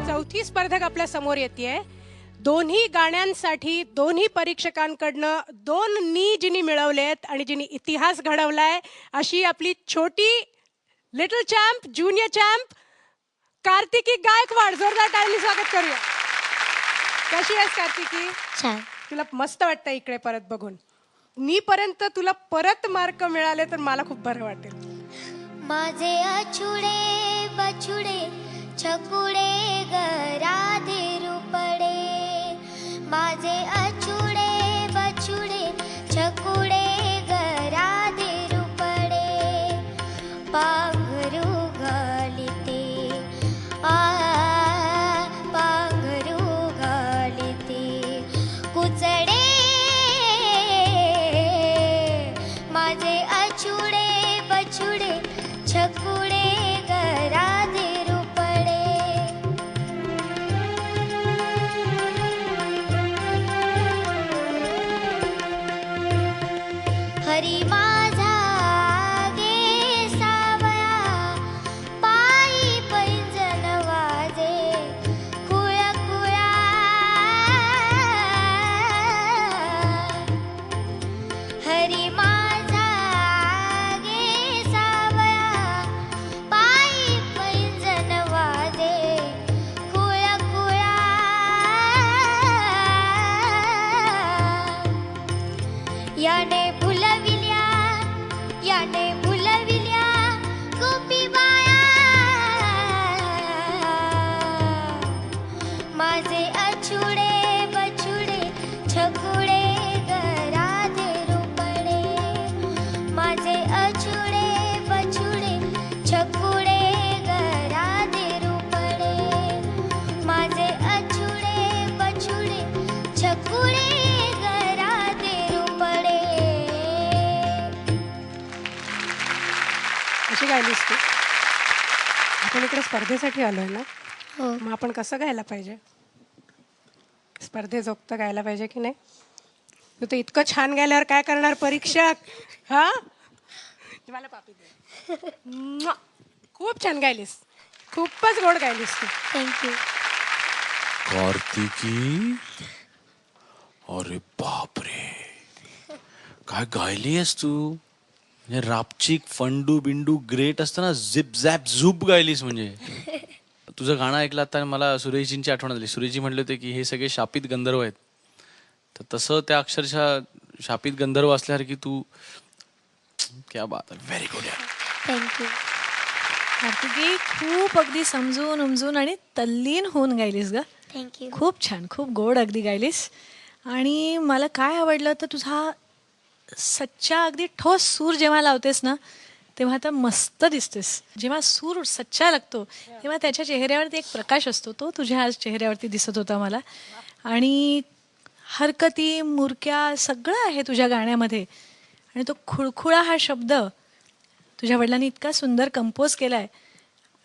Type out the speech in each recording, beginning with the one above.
चौथी स्पर्धक आपल्या समोर येते. दोन्ही गाण्यांसाठी दोन्ही परीक्षकांकडनं 2 नी जिनी मिळवलेत आणि जिनी इतिहास घडवलाय अशी आपली छोटी little champ junior champ Kartiki Gaikwad. जोरदार टाळ्यांनी स्वागत करूया. कशी आहेस कार्तिकी? छान. तुला मस्त वाटतं इकडे परत बघून? नी पर्यंत तुला परत मार्क मिळाले तर मला खूप बरं वाटेल. माझे अछुडे बछुडे छकुडे गराधे रुपडे, माझे अछुडे बछुडे छकुडे गराधे रुपडे, पांघरू घालिते पांघरू घालिते कुचडे, माझे अछुडे बछुडे छकुडे गराधे रुपडे. हरी माझा गे सावया पायी पैंजण वाजे कुळा कुळा, हरी माझा गे सावया पायी पैंजण वाजे कुळा कुळा, याने भुलविल्या याने भुलविल्या गोपी बाया, माझे अछुडे बछुडे छकुडे गराधे रुपडे, माझे अछुडे बछुडे छकुडे गराधे रुपडे, माझे अछुडे बछुडे छकुडे गराधे रुपडे. कशी गायलीस तू? आपण इकडे स्पर्धेसाठी आलोय ना, हो. मग आपण कसं गायला पाहिजे? स्पर्धेजोगत गायला पाहिजे की नाही? तू तर इतकं छान गायल्यावर काय करणार परीक्षक? हा, मला पापी दे. म्वा. खूप छान गायलीस, खूपच गोड गायलीस तू. थँक्यू. कार्तिकी, अरे बापरे, काय गायली आहेस तू? म्हणजे रापचिक फंडू बिंडू ग्रेट असतं ना, झिप झॅप झूप गायलीस. म्हणजे तुझं गाणं ऐकलं आता मला सुरेशजींची आठवण आली. सुरेशजी म्हणले होते की हे सगळे शापित गंधर्व आहेत, तर तसं त्या अक्षरशः शापित गंधर्व असल्यासारखी तू. क्या बात आहे, व्हेरी गुड. थँक्यू. कार्तिकी, खूप अगदी समजून उमजून आणि तल्लीन होऊन गायलीस ग. थँक्यू. खूप छान, खूप गोड अगदी गायलीस. आणि मला काय आवडलं तर तुझा सच्चा अगदी ठोस सूर जेव्हा लावतेस ना तेव्हा तर मस्त दिसतेस. जेव्हा सूर सच्चा लागतो तेव्हा त्याच्या चेहऱ्यावरती एक प्रकाश असतो, तो तुझ्या आज चेहऱ्यावरती दिसत होता मला. आणि हरकती मुरक्या सगळं आहे तुझ्या गाण्यामध्ये. आणि तो खुळखुळा हा शब्द तुझ्या वडिलांनी इतका सुंदर कंपोज केला आहे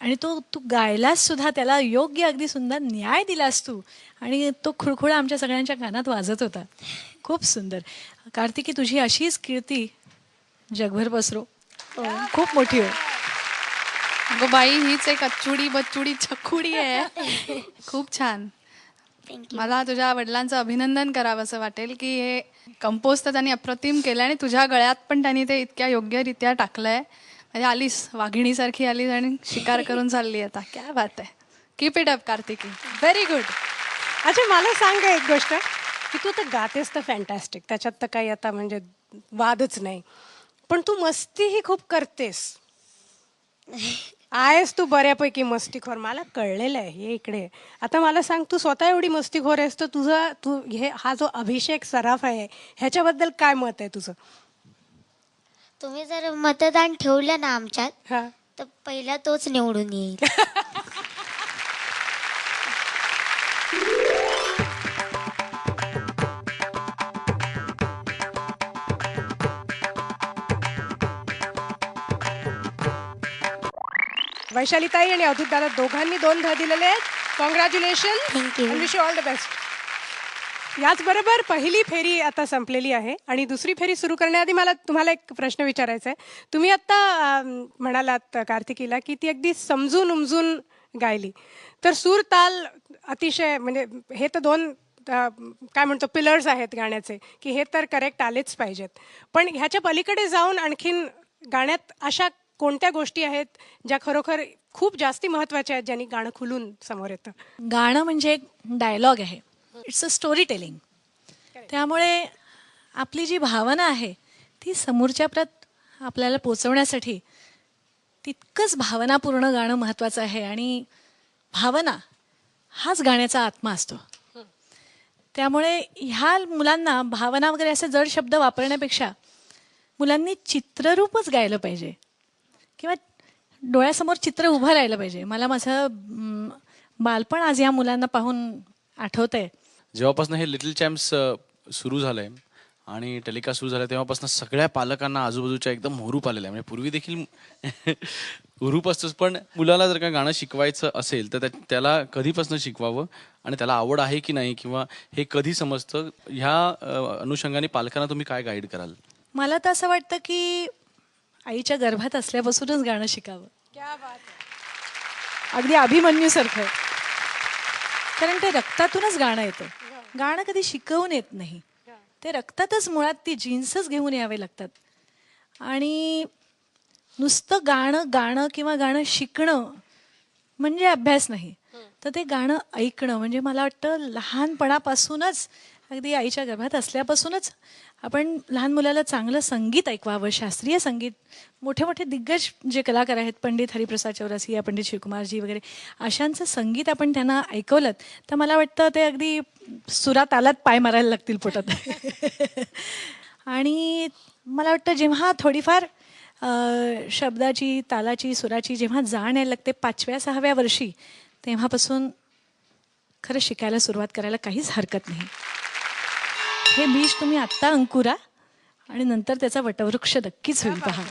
आणि तो तू गायलास सुद्धा, त्याला योग्य अगदी सुंदर न्याय दिलास तू. आणि तो खुळखुळा आमच्या सगळ्यांच्या कानात वाजत होता. खूप सुंदर. कार्तिकी, तुझी अशीच कीर्ती जगभर पसरो, खूप मोठी हो. अगं बाई, हीच एक अच्चुडी बच्चुडी छकुडी आहे. खूप छान. थँक्यू. मला तुझ्या वडिलांचं अभिनंदन करावं असं वाटेल की हे कंपोज तर त्यांनी अप्रतिम केलं आणि तुझ्या गळ्यात पण त्यांनी ते इतक्या योग्यरित्या टाकलंय. म्हणजे आलीस वाघिणीसारखी आलीस आणि शिकार करून चालली आता. क्या बात आहे. Keep it up Kartiki, very good. अच्छा, मला सांग एक गोष्ट, की तू तर गातेस तर फॅन्टॅस्टिक, त्याच्यात तर काही आता म्हणजे वादच नाही, पण तू मस्तीही खूप करतेस. आहेस तू बऱ्यापैकी मस्तीखोर, मला कळलेलं आहे हे. इकडे आता मला सांग, तू स्वतः एवढी मस्तीखोर आहेस तर तू हा जो अभिषेक सराफ आहे ह्याच्याबद्दल काय मत आहे तुझं? तुम्ही जर मतदान ठेवलं ना आमच्यात हा, तर पहिला तोच निवडून येईल. वैशालीताई आणि अवधूत दादा दोघांनी 2 ध दिलेले आहेत. Congratulation. Thank you. Wish you all the best. याचबरोबर पहिली फेरी आता संपलेली आहे आणि दुसरी फेरी सुरू करण्याआधी मला तुम्हाला एक प्रश्न विचारायचा आहे. तुम्ही आता म्हणालात कार्तिकीला की ती अगदी समजून उमजून गायली, तर सूर ताल अतिशय म्हणजे हे तर दोन काय म्हणतो पिलर्स आहेत गाण्याचे, की हे तर करेक्ट आलेच पाहिजेत. पण ह्याच्या पलीकडे जाऊन आणखीन गाण्यात अशा कोणत्या गोष्टी आहेत ज्या खरोखर खूप जास्ती महत्त्वाच्या आहेत, ज्यांनी गाणं खुलून समोर येतं? गाणं म्हणजे एक डायलॉग आहे, इट्स अ स्टोरी टेलिंग. त्यामुळे आपली जी भावना आहे ती समोरच्यापर्यंत आपल्याला पोचवण्यासाठी तितकंच भावनापूर्ण गाणं महत्त्वाचं आहे. आणि भावना हाच गाण्याचा आत्मा असतो. त्यामुळे ह्या मुलांना भावना वगैरे असे जड शब्द वापरण्यापेक्षा मुलांनी चित्ररूपच गायलं पाहिजे किंवा डोळ्यासमोर चित्र उभं राहिलं पाहिजे. मला माझं बालपण आज या मुलांना पाहून आठवतंय. जेव्हापासून हे लिटिल चॅम्प्स सुरू झालंय आणि टेलिकास्ट सुरू झालं तेव्हापासून सगळ्या पालकांना आजूबाजूच्या एकदम हुरूप आलेला आहे. म्हणजे पूर्वी देखील हुरूप असतोच, पण मुलाला जर का गाणं शिकवायचं असेल तर त्याला कधीपासून शिकवावं आणि त्याला आवड आहे की नाही किंवा हे कधी समजतं, ह्या अनुषंगाने पालकांना तुम्ही काय गाईड कराल? मला तर असं वाटतं की आईच्या गर्भात असल्यापासूनच गाणं शिकावं. क्या बात आहे. अगदी अभिमन्यूसारखं. कारण ते रक्तातूनच गाणं येतं. गाणं कधी शिकवून येत नाही, ते रक्तातच मुळात ती जीन्सच घेऊन यावे लागतात. आणि नुसतं गाणं किंवा गाणं शिकणं म्हणजे अभ्यास नाही, तर ते गाणं ऐकणं म्हणजे मला वाटतं लहानपणापासूनच अगदी आईच्या गर्भात असल्यापासूनच आपण लहान मुलाला चांगलं संगीत ऐकवावं, शास्त्रीय संगीत. मोठे मोठे दिग्गज जे कलाकार आहेत, पंडित हरिप्रसाद चौरसिया, पंडित शिवकुमारजी वगैरे, अशांचं संगीत आपण त्यांना ऐकवलं तर मला वाटतं ते अगदी सुरात आलात पाय मारायला लागतील पोटात. आणि मला वाटतं जेव्हा थोडीफार शब्दाची, तालाची, सुराची जेव्हा जाण यायला लागते 5व्या-6व्या वर्षी, तेव्हापासून खरं शिकायला सुरुवात करायला काहीच हरकत नाही. हे बीज तुम्ही आत्ता अंकुरा आणि नंतर त्याचा वटवृक्ष नक्कीच होईल पहा.